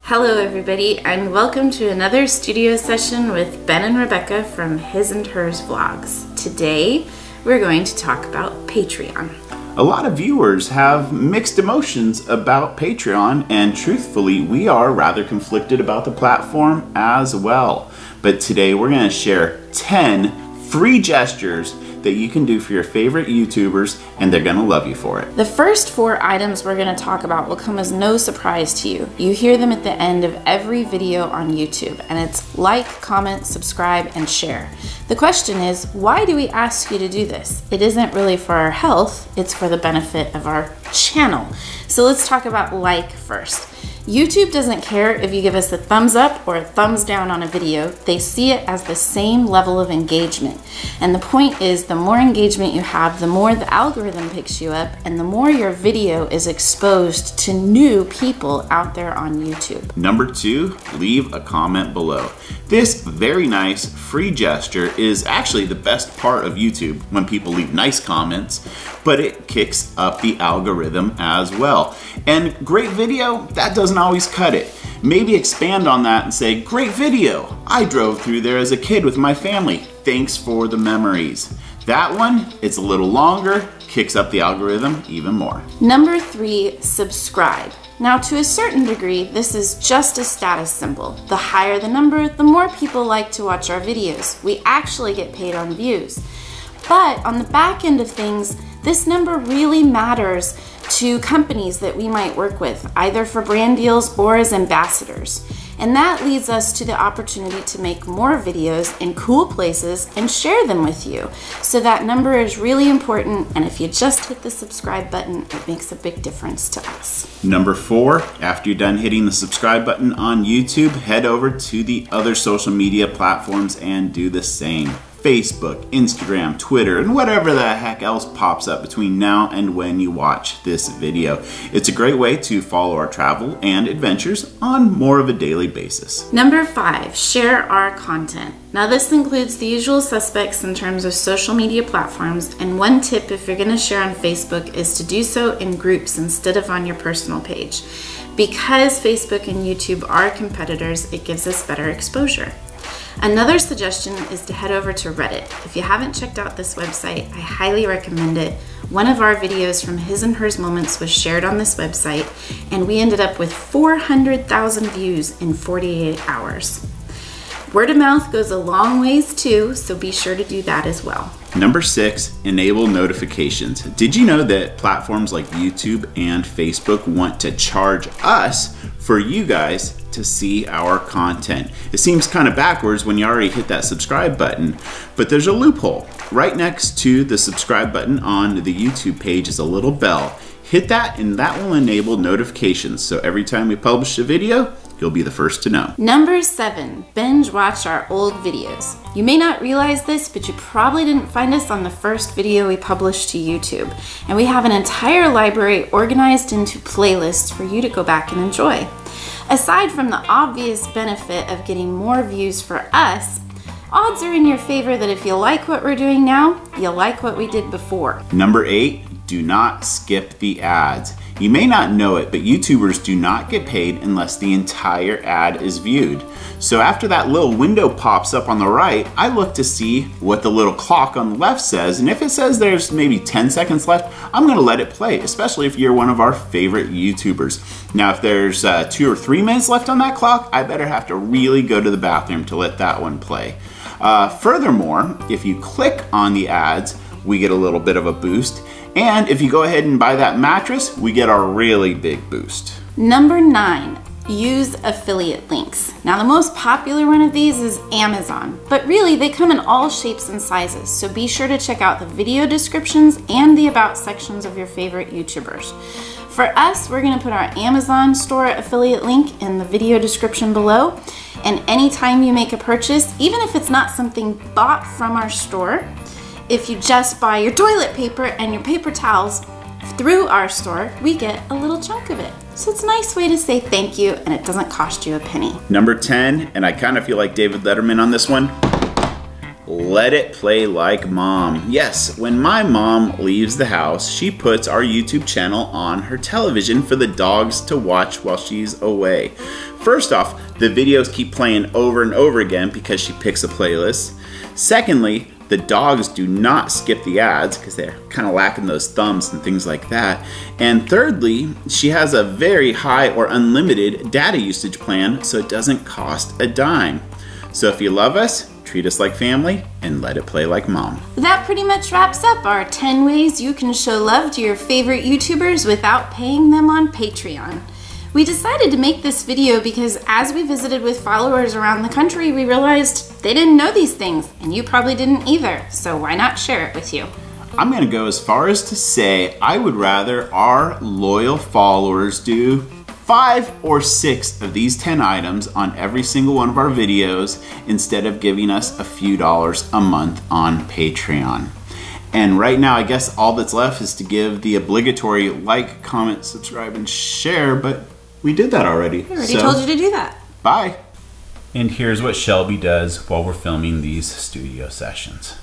Hello everybody, and welcome to another studio session with Ben and Rebecca from His and Hers Vlogs. Today we're going to talk about Patreon. A lot of viewers have mixed emotions about Patreon, and truthfully we are rather conflicted about the platform as well. But today we're going to share 10 free gestures that you can do for your favorite YouTubers, and they're gonna love you for it. The first 4 items we're gonna talk about will come as no surprise to you. You hear them at the end of every video on YouTube, and it's like, comment, subscribe, and share. The question is, why do we ask you to do this? It isn't really for our health, it's for the benefit of our channel. So let's talk about like first. YouTube doesn't care if you give us a thumbs up or a thumbs down on a video. They see it as the same level of engagement. And the point is, the more engagement you have, the more the algorithm picks you up, and the more your video is exposed to new people out there on YouTube. Number 2, leave a comment below. This very nice free gesture is actually the best part of YouTube, when people leave nice comments, but it kicks up the algorithm as well. And great video, that doesn't always cut it. Maybe expand on that and say, great video. I drove through there as a kid with my family. Thanks for the memories. That one, it's a little longer, kicks up the algorithm even more. Number 3, subscribe. Now, to a certain degree, this is just a status symbol. The higher the number, the more people like to watch our videos. We actually get paid on views. But on the back end of things, this number really matters to companies that we might work with, either for brand deals or as ambassadors. And that leads us to the opportunity to make more videos in cool places and share them with you. So that number is really important, and if you just hit the subscribe button, it makes a big difference to us. Number 4, after you're done hitting the subscribe button on YouTube, head over to the other social media platforms and do the same. Facebook, Instagram, Twitter, and whatever the heck else pops up between now and when you watch this video. It's a great way to follow our travel and adventures on more of a daily basis. Number 5, share our content. Now this includes the usual suspects in terms of social media platforms, and one tip if you're going to share on Facebook is to do so in groups instead of on your personal page. Because Facebook and YouTube are competitors, it gives us better exposure. Another suggestion is to head over to Reddit. If you haven't checked out this website, I highly recommend it. One of our videos from His and Hers Moments was shared on this website, and we ended up with 400,000 views in 48 hours. Word of mouth goes a long ways too, so be sure to do that as well. Number 6, enable notifications. Did you know that platforms like YouTube and Facebook want to charge us for you guys to see our content? It seems kind of backwards when you already hit that subscribe button, but there's a loophole. Right next to the subscribe button on the YouTube page is a little bell. Hit that and that will enable notifications, so every time we publish a video, you'll be the first to know. Number 7, binge watch our old videos. You may not realize this, but you probably didn't find us on the first video we published to YouTube. And we have an entire library organized into playlists for you to go back and enjoy. Aside from the obvious benefit of getting more views for us, odds are in your favor that if you like what we're doing now, you'll like what we did before. Number 8, do not skip the ads. You may not know it, but YouTubers do not get paid unless the entire ad is viewed. So after that little window pops up on the right, I look to see what the little clock on the left says, and if it says there's maybe 10 seconds left, I'm gonna let it play, especially if you're one of our favorite YouTubers. Now if there's 2 or 3 minutes left on that clock, I better have to really go to the bathroom to let that one play. Furthermore, if you click on the ads, we get a little bit of a boost. And if you go ahead and buy that mattress, we get a really big boost. Number 9, use affiliate links. Now the most popular one of these is Amazon, but really they come in all shapes and sizes, so be sure to check out the video descriptions and the about sections of your favorite YouTubers. For us, we're gonna put our Amazon store affiliate link in the video description below, and anytime you make a purchase, even if it's not something bought from our store, if you just buy your toilet paper and your paper towels through our store, we get a little chunk of it. So it's a nice way to say thank you, and it doesn't cost you a penny. Number 10, and I kind of feel like David Letterman on this one, let it play like mom. Yes, when my mom leaves the house, she puts our YouTube channel on her television for the dogs to watch while she's away. First off, the videos keep playing over and over again because she picks a playlist. Secondly, the dogs do not skip the ads because they're kind of lacking those thumbs and things like that. And thirdly, she has a very high or unlimited data usage plan, so it doesn't cost a dime. So if you love us, treat us like family and let it play like mom. That pretty much wraps up our 10 ways you can show love to your favorite YouTubers without paying them on Patreon. We decided to make this video because as we visited with followers around the country, we realized they didn't know these things, and you probably didn't either, so why not share it with you? I'm gonna go as far as to say I would rather our loyal followers do 5 or 6 of these 10 items on every single one of our videos instead of giving us a few dollars a month on Patreon. And right now, I guess all that's left is to give the obligatory like, comment, subscribe, and share, but we did that already. I already told you to do that. Bye. And here's what Shelby does while we're filming these studio sessions.